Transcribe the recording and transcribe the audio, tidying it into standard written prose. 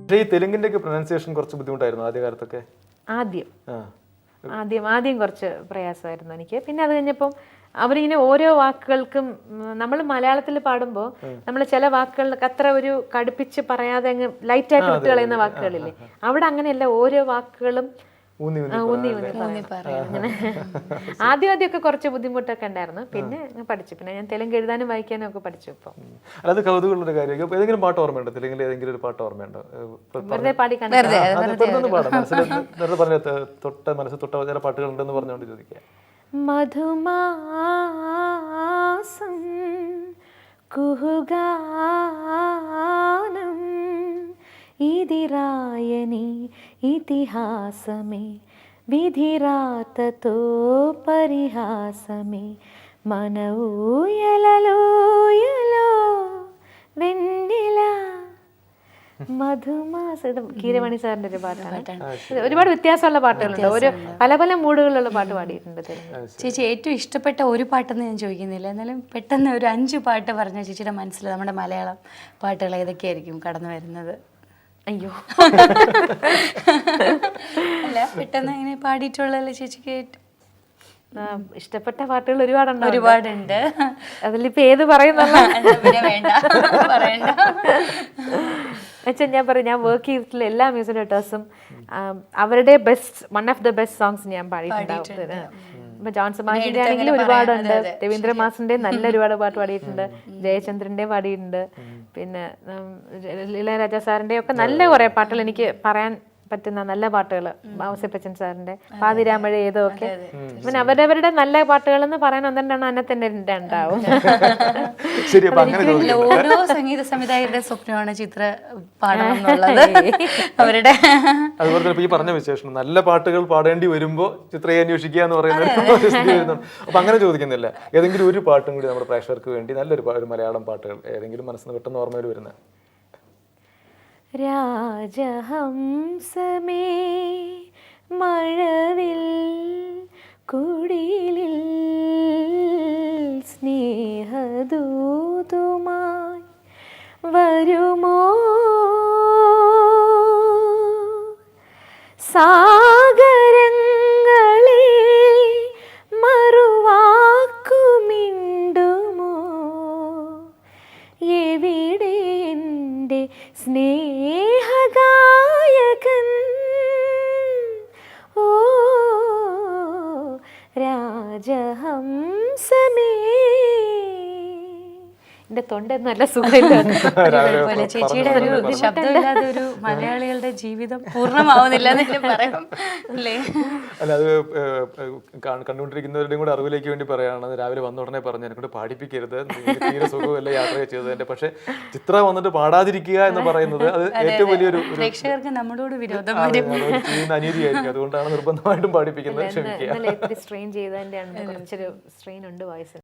പക്ഷേ ഈ തെലുങ്കിന്റെ ഒക്കെ പ്രൊനൗൺസിയേഷൻ കുറച്ച് ബുദ്ധിമുട്ടായിരുന്നു ആദ്യകാലത്തൊക്കെ. ആദ്യം കുറച്ച് പ്രയാസമായിരുന്നു എനിക്ക്. പിന്നെ അത് കഴിഞ്ഞപ്പം അവരിങ്ങനെ ഓരോ വാക്കുകൾക്കും നമ്മൾ മലയാളത്തിൽ പാടുമ്പോൾ നമ്മൾ ചില വാക്കുകൾക്ക് അത്ര ഒരു കടുപ്പിച്ച് പറയാതെ അങ്ങ് ലൈറ്റായിട്ട് വിട്ട് കളയുന്ന വാക്കുകളില്ലേ, അവിടെ അങ്ങനെയല്ല, ഓരോ വാക്കുകളും ഊന്നി അങ്ങനെ. ആദ്യമൊക്കെ കുറച്ച് ബുദ്ധിമുട്ടൊക്കെ ഉണ്ടായിരുന്നു, പിന്നെ പഠിച്ചു. പിന്നെ ഞാൻ തെലുങ്ക് എഴുതാനും വായിക്കാനും ഒക്കെ പഠിച്ചു. ഇപ്പം അത് കൗതുകമുള്ള കാര്യം. ഏതെങ്കിലും പാട്ട് ഓർമ്മയുണ്ടോ? തെലുങ്കിൽ ഏതെങ്കിലും ഒരു പാട്ട് ഓർമ്മയുണ്ടോ? വെറുതെ പാടി പറഞ്ഞ തൊട്ട മനസ്സ് തൊട്ട ചില പാട്ടുകളുണ്ടെന്ന് പറഞ്ഞുകൊണ്ട് ചോദിക്കുക. മധുമാസം കുഹുഗാനം ഇതിരായനി ഇതിഹാസമേ വിധിരാതతో పరిహాసమే మన ఊయలలో వెన్నెల മധുമാസം. കീരവാണി സാറിന്റെ ഒരു പാട്ടാണ്. ഒരുപാട് വ്യത്യാസമുള്ള പാട്ടുകളുണ്ട്, ഒരു പല പല മൂഡുകളിലുള്ള പാട്ട് പാടിയിട്ടുണ്ട്. ചേച്ചി ഏറ്റവും ഇഷ്ടപ്പെട്ട ഒരു പാട്ടെന്ന് ഞാൻ ചോദിക്കുന്നില്ല, എന്നാലും പെട്ടെന്ന് ഒരു 5 പാട്ട് പറഞ്ഞ ചേച്ചിയുടെ മനസ്സിൽ നമ്മുടെ മലയാളം പാട്ടുകൾ ഏതൊക്കെയായിരിക്കും കടന്നു വരുന്നത്? അയ്യോ അല്ല, പെട്ടെന്ന് ഇങ്ങനെ പാടിയിട്ടുള്ളതല്ലേ ചേച്ചിക്ക്? ഇഷ്ടപ്പെട്ട പാട്ടുകൾ ഒരുപാടുണ്ട്. അതിലിപ്പോ ഏത് പറയുന്ന വേണ്ട പറയണ്ട. ഞാൻ പറയും, ഞാൻ വർക്ക് ചെയ്തിട്ടുള്ള എല്ലാ മ്യൂസിക് ഡയറക്ടേഴ്സും അവരുടെ one of the best songs ഞാൻ പാടിയിട്ടുണ്ടാവും. ഇപ്പൊ ജോൺസൺ മാഷിന്റെ ആണെങ്കിലും ഒരുപാടുണ്ട്, രവീന്ദ്ര മാസിന്റെ നല്ല ഒരുപാട് പാട്ട് പാടിയിട്ടുണ്ട്, ജയചന്ദ്രന്റെ പാടിയിട്ടുണ്ട്, പിന്നെ ഇളയരാജ സാറിന്റെ ഒക്കെ നല്ല കുറെ പാട്ടുകൾ എനിക്ക് പറയാൻ പറ്റുന്ന നല്ല പാട്ടുകൾ, ഔസേപ്പച്ചൻ സാറിന്റെ പാതിരാമഴ ഏതോ ഒക്കെ. പിന്നെ അവരവരുടെ നല്ല പാട്ടുകൾ എന്ന് പറയാൻ ഒന്നെണ്ണം അന്നെ തന്നെ ഉണ്ടാവും. ഓരോ സംഗീത സംവിധായകരുടെ സ്വപ്നമാണ് ചിത്ര പാടണം എന്നുള്ളത്. അവരുടെ അതുപോലെ ഈ പറഞ്ഞ വിശേഷം നല്ല പാട്ടുകൾ പാടേണ്ടി വരുമ്പോ ചിത്രയെ അന്വേഷിക്കുക എന്ന് പറയുന്നത്. അപ്പൊ അങ്ങനെ ചോദിക്കുന്നില്ല, ഏതെങ്കിലും ഒരു പാട്ടും കൂടി നമ്മുടെ പ്രേക്ഷകർക്ക് വേണ്ടി നല്ലൊരു മലയാളം പാട്ടുകൾ ഏതെങ്കിലും മനസ്സിന് പെട്ടെന്ന് ഓർമ്മയിൽ വരുന്ന. രാജഹംസമേ മഴവിൽ കുടിലിൽ സ്നേഹദൂതുമായി വരുമോ സാഗരങ്ങളെ മറുവാക്കുമിണ്ടുമോ എവിടെ എൻ്റെ സ്നേഹഗായകൻ ഓ രാജഹംസമേ. എന്റെ തൊണ്ട നല്ല സുഖമില്ല. ചേച്ചിയുടെ ഒരു ശബ്ദമില്ലാതെ ഒരു മലയാളികളുടെ ജീവിതം പൂർണ്ണമാവുന്നില്ല എന്നല്ലേ പറയാം അല്ലേ? അല്ല, അത് കണ്ടുകൊണ്ടിരിക്കുന്നവരുടെയും കൂടെ അറിവിലേക്ക് വേണ്ടി പറയുകയാണ്. രാവിലെ വന്ന ഉടനെ പറഞ്ഞു എന്നെ കൊണ്ട് പാടിപ്പിക്കരുത്, തീരെ സുഖമല്ല യാത്ര ചെയ്തതിന്റെ. പക്ഷെ ചിത്ര വന്നിട്ട് പാടാതിരിക്കുക എന്ന് പറയുന്നത് അത് ഏറ്റവും വലിയൊരു പ്രേക്ഷകർക്ക് നമ്മളോട് വിരോധം അനീതിയായിരിക്കും. അതുകൊണ്ടാണ് നിർബന്ധമായിട്ടും പാടിപ്പിക്കുന്നത്. ക്ഷമിക്കുക. സ്ട്രെയിൻ ചെയ്തതിന്റെ കുറച്ചൊരു സ്ട്രെയിൻ ഉണ്ട് വോയിസ്.